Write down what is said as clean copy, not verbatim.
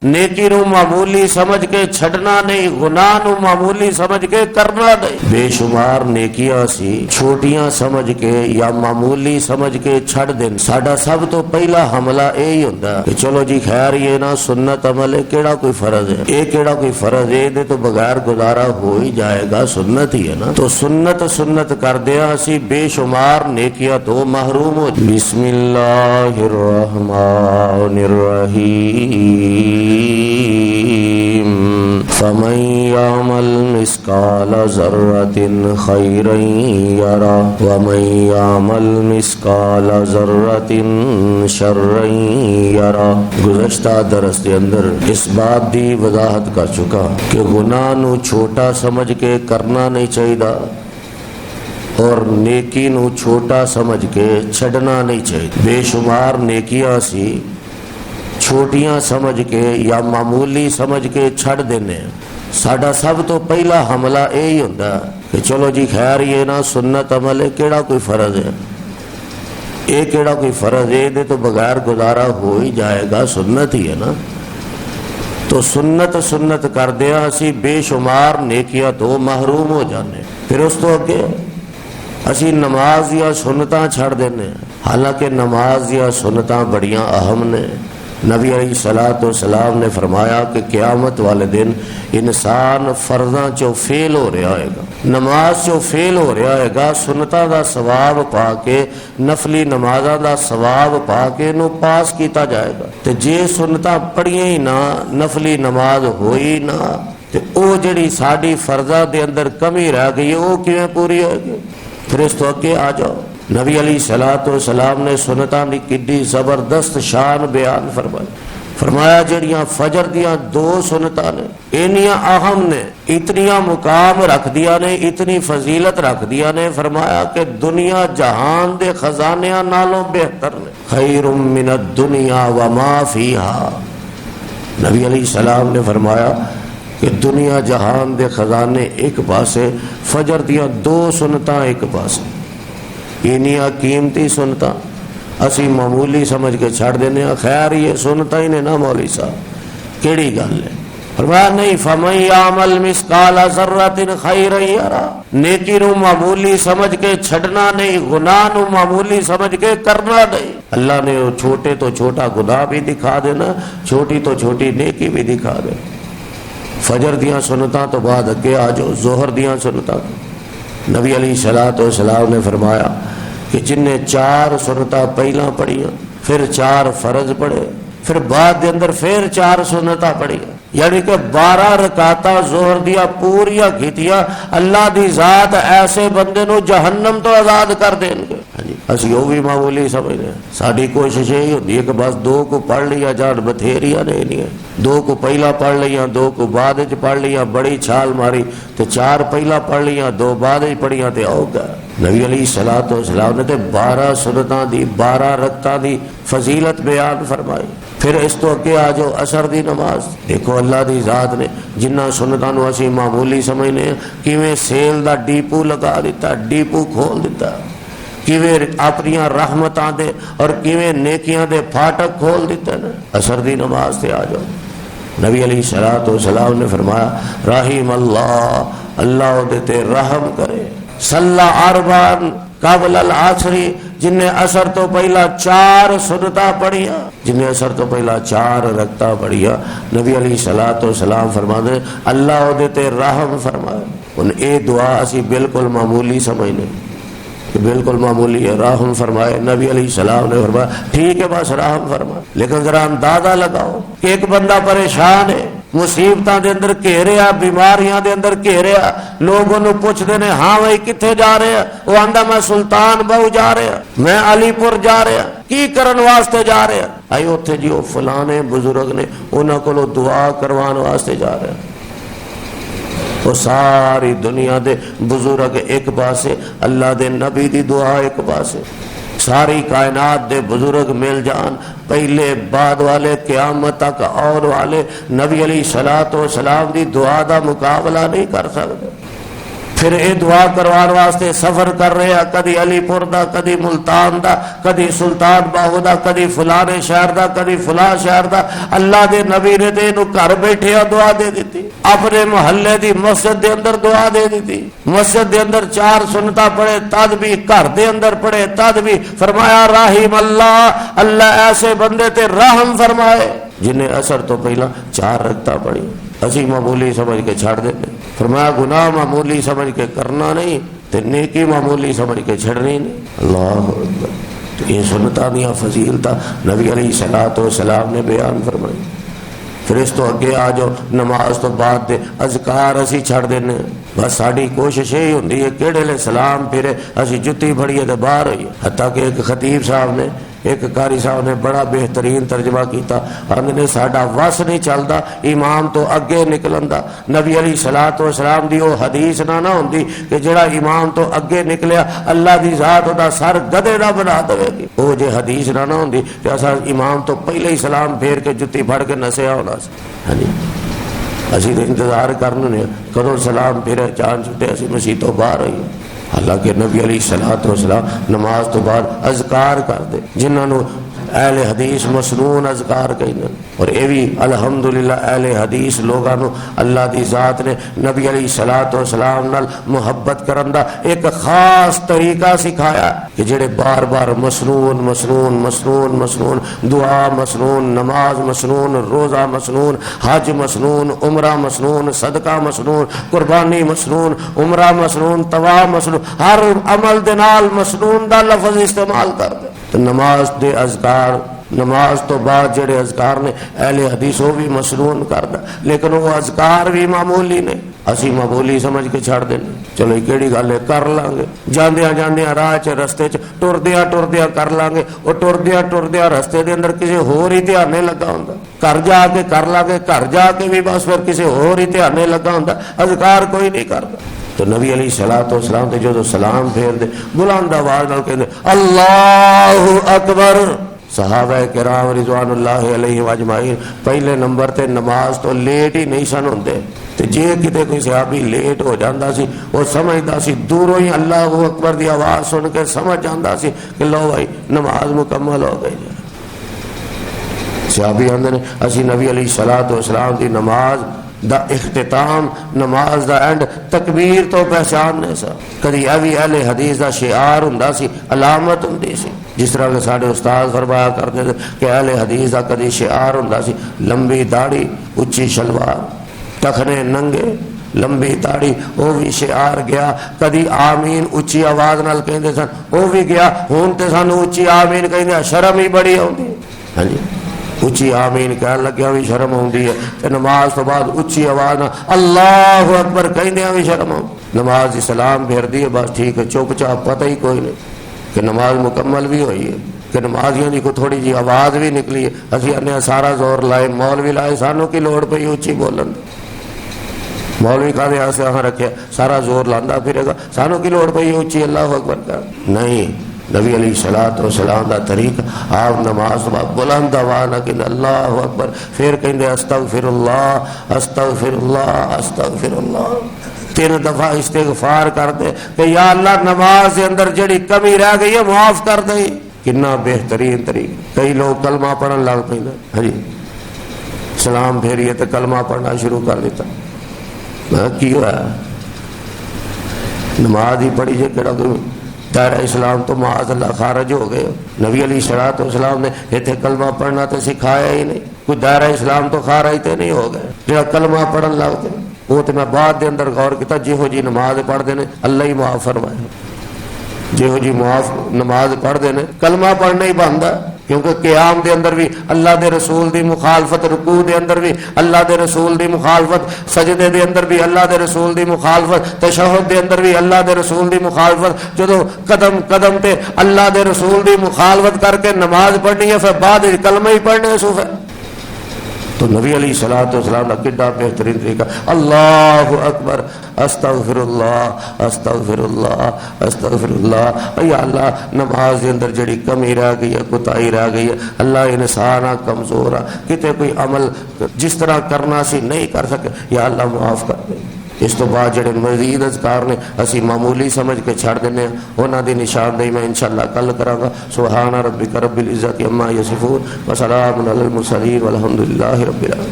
نیکی نو معمولی سمجھ کے چھڈنا نہیں، گناہ نو معمولی سمجھ کے کرنا نہیں۔ بے شمار نیکیاں سی چھوٹیاں سمجھ کے یا معمولی سمجھ کے چھڑ دین۔ ساڈا سب تو پہلا حملہ یہی ہوندا کہ چلو جی خیر یہ نا سنت عمل ہے، کیڑا کوئی فرض ہے، یہ کیڑا کوئی فرض ہے، دے تو بغیر گزارا ہو ہی جائے گا، سنت ہی ہے نا۔ تو سنت کر دیا اسی بے شمار نیکیاں تو محروم ہو۔ بسم اللہ الرحمن الرحیم فمن يعمل مثقال ذرة خيرا يره ومن يعمل مثقال ذرة شرا يره۔ گزشتہ درس کے اندر اس بات دی وضاحت کر چکا کہ گناہ نو چھوٹا سمجھ کے کرنا نہیں چاہیے اور نیکی نو چھوٹا سمجھ کے چھڈنا نہیں چاہیے۔ بے شمار نیکیاں سی چھوٹیاں سمجھ کے یا معمولی سمجھ کے چھڑ دینے۔ ساڈا سب تو پہلا حملہ یہی ہوندا کہ چلو جی خیر یہ نا سنت عمل ہے، کیڑا کوئی فرض ہے، یہ کیڑا کوئی فرض ہے، دے تو بغیر گزارا ہو ہی جائے گا، سنت ہی ہے نا۔ تو سنت کر دیا اسی بے شمار نیکیاں تو محروم ہو جانے۔ پھر اس تو اگے اسی نماز یا سنتاں چھڑ دینے، حالانکہ نماز یا سنتاں بڑیاں اہم نے۔ نبی علیہ الصلوۃ والسلام نے فرمایا کہ قیامت والے دن انسان فرضاں چوں فیل ہو رہا ہوئے گا، نماز چوں فیل ہو رہا ہوئے گا، سنتاں دا ثواب پا کے نفلی نمازاں دا ثواب پا کے نو پاس کیتا جائے گا۔ تے جے سنتاں پڑھیاں ہی نہ، نفلی نماز ہوئی نہ، تے او جڑی ساڈی فرضاں دے اندر کمی رہ گئی او کیویں پوری ہوئے گی؟ پھر اس تو اگے آ جاؤ، نبی علیہ الصلوۃ والسلام نے سنتاں دی کڈی زبردست شان بیان فرمایا جڑیاں فجر دیاں دو سنتاں نے انیاں اہم نے، اتنیاں مقام رکھ دیا نے، اتنی فضیلت رکھ دیا نے، فرمایا کہ دنیا جہان دے خزانیاں نالوں بہتر نے، خیر من الدنیا وما فیہا۔ نبی علیہ السلام نے فرمایا کہ دنیا جہان دے خزانے ایک پاسے، فجر دیاں دو سنتاں ایک پاسے۔ انیاں قیمتی سنتاں اسی معمولی سمجھ کے چھڑ دینے ہیں، خیر یہ سنتا ہی نے نا مولوی صاحب، کیڑی گل ہے؟ فرمایا نہیں، فمن یعمل مثقال ذرۃ خیرا یرہ، نیکی نو معمولی سمجھ کے چھڈنا نہیں، گناہ نو معمولی سمجھ کے کرنا نہیں۔ اللہ نے چھوٹے تو چھوٹا گناہ بھی دکھا دینا، چھوٹی تو چھوٹی نیکی بھی دکھا دینا۔ فجر دیاں سنتاں تو بعد اگے آ جاؤ، ظہر دیاں سنتاں۔ نبی علیہ الصلوۃ والسلام نے فرمایا کہ جن نے 4 سنتاں پہلا پڑھیاں، پھر 4 فرض پڑھے، پھر بعد دے اندر پھر 4 سنتاں پڑھیاں، یعنی کہ 12 رکعتاں ظہر دیا پوریا کیتیاں، اللہ دی ذات ایسے بندے نو جہنم تو آزاد کر دیں گے۔ اسی وہ بھی معمولی سمجھتے ہیں، ساری کوشش یہی ہوتی ہے کہ بس 2 کو پڑھ لیا جان، بتھیریاں نہیں، 2 کو پہلا پڑھ لیا، 2 کو بعد وچ پڑھ لیا، بڑی چھال ماری تے 4 پہلا پڑھ لیا، 2 بعد وچ پڑھیاں تے ہو گیا۔ نبی علیہ الصلوۃ والسلام نے تے 12 سنتاں دی 12 رکعتاں دی فضیلت بیان فرمائی۔ پھر اس تو اگے آ جاؤ عصر دی نماز، دیکھو اللہ دی ذات نے جنہ سنتاں نو اسی معمولی سمجھنے ہیں، کیویں سیل دا ڈیپو لگا دیتا، ڈیپو کھول دیتا، کیویں اپنیاں رحمتاں دے اور کیویں نیکیاں دے پھاٹک کھول دیتے ہیں۔ عصر دی نماز تے آ جاؤ، نبی علیہ الصلوۃ والسلام نے فرمایا رحیم اللہ، اللہ دے تے رحم کرے، صلی اربعا قبل العصر، جن نے عصر تو پہلا 4 سنتاں پڑھیاں، جن نے عصر تو پہلا 4 رکعتاں پڑھیاں، نبی علیہ الصلوۃ والسلام فرماتے ہیں اللہ دے تے رحم فرمائے۔ ان اے دعا اسی بالکل معمولی سمجھنے کہ بالکل معمولی ہے، رحم فرمائے، نبی علیہ السلام نے فرمایا ٹھیک ہے بس رحم فرمائے، لیکن ذرا اندازہ لگاؤ کہ ایک بندہ پریشان ہے، مصیبتاں دے اندر گھیریا، بیماریاں دے اندر گھیریا، لوگ انہوں پوچھتے ہیں ہاں بھائی کتنے جا رہے ہیں، وہ آندا میں سلطان بہو جا رہا، میں علی پور جا رہا، کی کرن واسطے جا رہا؟ آئی اتھے جی وہ فلانے بزرگ نے انہوں کو دعا کروان واسطے جا رہے ہیں۔ وہ ساری دنیا دے بزرگ ایک پاسے، اللہ دے نبی دی دعا ایک پاسے، ساری کائنات دے بزرگ مل جان، پہلے بعد والے قیامت تک اور والے، نبی علیہ الصلوۃ والسلام دی دعا دا مقابلہ نہیں کر سکتے۔ پھر یہ دعا کروان واسطے سفر کر رہے ہیں، کدی علی پور دا، کدی ملتان دا، کدی سلطان باہو دا، کدی فلانے شہر دا، کدی فلاں شہر دا۔ اللہ دے نبی نے تے انہوں گھر بیٹھے دعا دے دیتی، اپنے محلے دی مسجد دے اندر دعا دے دیتی، مسجد دے اندر 4 سنتا پڑھے تد بھی، گھر دے اندر پڑھے تد بھی، فرمایا رحیم اللہ، اللہ ایسے بندے تے رحم فرمائے جنہیں اثر تو پہلا 4 رکعتاں پڑھی، اسی معمولی سمجھ کے چھڑ دیتے۔ فرمایا گناہ معمولی سمجھ کے کرنا نہیں تے نیکی معمولی سمجھ کے چھڑنی نہیں۔ اللہ اکبر۔ تو یہ سنتاں دیاں فضیلتاں نبی علیہ الصلوۃ والسلام نے بیان فرمائی۔ پھر اس تو اگے آ جاؤ، نماز تو بعد دے اذکار اسی چھڑ دینے، بس ساری کوشش یہی ہوندی ہے کہڑے لے سلام پھرے اسی جتی پھڑیے تے باہر ہوئیے۔ حتیٰ کہ ایک خطیب صاحب نے، ایک قاری صاحب نے بڑا بہترین ترجمہ کیتا، آندے نے ساڈا وس نہیں چلدا امام تو اگے نکلن دا۔ نبی علیہ الصلوۃ والسلام دی وہ حدیث نہ ہوندی کہ جڑا امام تو اگے نکلیا اللہ دی ذات دا سر گدے دا بنا دے گی، وہ جے حدیث نہ ہوندی کہ اساں امام تو پہلے ہی سلام پھیر کے جتی پھڑ کے نسیا ہونا سی۔ ہاں جی، اسی تو انتظار کرنے کدوں سلام پھرے چاند چھٹے اسی مسیح تو باہر ہوئی۔ حالانکہ نبی علیہ الصلوۃ والسلام نماز تو بعد اذکار کر دے جنہاں نو اہل حدیث مسنون اذکار کہنے، اور یہ بھی الحمدللہ اہل حدیث لوگاں نو اللہ دی ذات نے نبی علیہ الصلوۃ والسلام نال محبت کرن دا ایک خاص طریقہ سکھایا کہ جڑے بار بار مسنون مسنون مسنون مسنون، دعا مسنون، نماز مسنون، روزہ مسنون، حج مسنون، عمرہ مسنون، صدقہ مسنون، قربانی مسنون، عمرہ مسنون، طواف مسنون، ہر عمل دے نال مسنون دا لفظ استعمال کر دے۔ تو نماز دے اذکار، نماز تو بعد جڑے اذکار نے اہل حدیث وہ بھی مسنون کردا، لیکن وہ اذکار بھی معمولی نے، اسی معمولی سمجھ کے چھڑ دینے۔ چلو یہ کیڑی گل ہے، کر لیں گے، جاندیاں جاندیاں راہ چ رستے چ ٹردیاں ٹردیاں کر لیں گے، وہ ٹردیاں ٹردیاں رستے دے اندر کسی ہور ہی دھیان نہیں لگا ہوندا، گھر جا کے کر لیں گے، گھر جا کے بھی بس پھر کسی ہور ہی دھیان نہیں لگا ہوندا، اذکار کوئی نہیں کردا۔ تو نبی علیہ الصلوۃ والسلام تے جو سلام پھیر دے بلند آواز نال کہندے اللہ اکبر۔ صحابہ کرام رضوان اللہ علیہ اجمعین پہلے نمبر تے نماز تو لیٹ ہی نہیں سن ہوندے، تے جے کتے کوئی صحابی لیٹ ہو جاندا سی وہ سمجھدا سی، دوروں ہی اللہ اکبر دی آواز سن کے سمجھ جاندا سی کہ لو بھائی نماز مکمل ہو گئی۔ صحابی آندے نے اسی نبی علیہ الصلوۃ والسلام دی نماز دا اختتام، نماز دا اینڈ تکبیر تو پہچاننے سا۔ کدی ایوی اہل حدیث دا شعار ہوندا سی، علامت ہوندی سی، جس طرح کہ ساڈے استاد فرمایا کرتے تھے کہ اہل حدیث دا کدی شعار ہوندا سی لمبی داڑھی اچھی شلوار، ٹخنے ننگے لمبی داڑھی، وہ بھی شعار گیا۔ کدی آمین اچھی آواز نال کہندے سن، وہ بھی گیا۔ ہن تے سانو اچھی آمین کہندے شرم ہی بڑی ہوندی۔ ہاں جی، اچھی آمین کہن لگیا بھی شرم ہوندی ہے، تے نماز تو بعد اچھی آواز نہ اللہ اکبر کہندیاں بھی شرم ہوندی۔ نماز دی سلام پھیر دی ہے بس ٹھیک ہے، چپ چاپ پتہ ہی کوئی نہیں کہ نماز مکمل بھی ہوئی ہے، کہ نمازیاں دی کو تھوڑی جی آواز بھی نکلی ہے۔ اسی انہیں سارا زور لائے، مولوی لائے، سانو کی لوڑ پئی اچھی بولن دی؟ مولوی کہتے ایسے آخر رکھے سارا زور لاندا پھرے گا، سانو کی لوڑ پئی اچھی اللہ اکبر کا؟ نہیں، نبی علیہ الصلوۃ والسلام دا طریقہ، آپ نماز بلند آواز نہ کہندے اللہ اکبر، پھر کہندے استغفر اللہ استغفر اللہ استغفر اللہ، 3 دفعہ استغفار کر دے کہ یا اللہ نماز کے اندر جڑی کمی رہ گئی ہے معاف کر دے۔ کتنا بہترین طریقہ۔ کئی لوگ کلمہ پڑھن لگ پیندے، ہاں جی، سلام پھیریے تو کلمہ پڑھنا شروع کر دیتا۔ کی ہوا نماز ہی پڑھی جے کہڑا کوئی دائرہ اسلام تو معاذ اللہ خارج ہو گئے۔ نبی علیہ الصلوۃ والسلام نے اتنے کلمہ پڑھنا تو سکھایا ہی نہیں، کوئی دائرہ اسلام تو خارج تے نہیں ہو گئے جہاں کلمہ پڑھن لگتے۔ وہ تو میں بعد دے اندر غور کیتا، جہو جی نماز پڑھتے ہیں اللہ ہی معاف فرمائے، جہو جی معاف نماز پڑھتے ہیں کلمہ پڑھنا ہی بنتا، کیونکہ قیام دے اندر بھی اللہ دے رسول دی مخالفت، رکوع دے اندر بھی اللہ دے رسول دی مخالفت، سجدے دے اندر بھی اللہ دے رسول دی مخالفت، تشہد دے اندر بھی اللہ دے رسول دی مخالفت۔ جدو قدم قدم تے اللہ دے رسول دی مخالفت کر کے نماز پڑھنی ہے، پھر بعد کلمہ ہی پڑھنے سوف ہے۔ تو نبی علیہ الصلوۃ والسلام کا کتنا بہترین طریقہ، اللہ اکبر استغفر اللہ استغفر اللہ استغفر اللہ۔ یا اللہ نماز کے اندر جڑی کمی رہ گئی ہے، کوتاہی رہ گئی ہے، اللہ انسان کمزور ہے، کتے کوئی عمل جس طرح کرنا سی نہیں کر سکے، یا اللہ معاف کر دے۔ اس تو بعد جڑے مزید اذکار نے اسی معمولی سمجھ کے چھڑ دینے ہیں، انہاں دی نشاندہی میں انشاءاللہ کل کراں گا۔ سبحان ربک رب العزت عما یصفون وسلام علی المرسلین والحمد للہ رب العالمین۔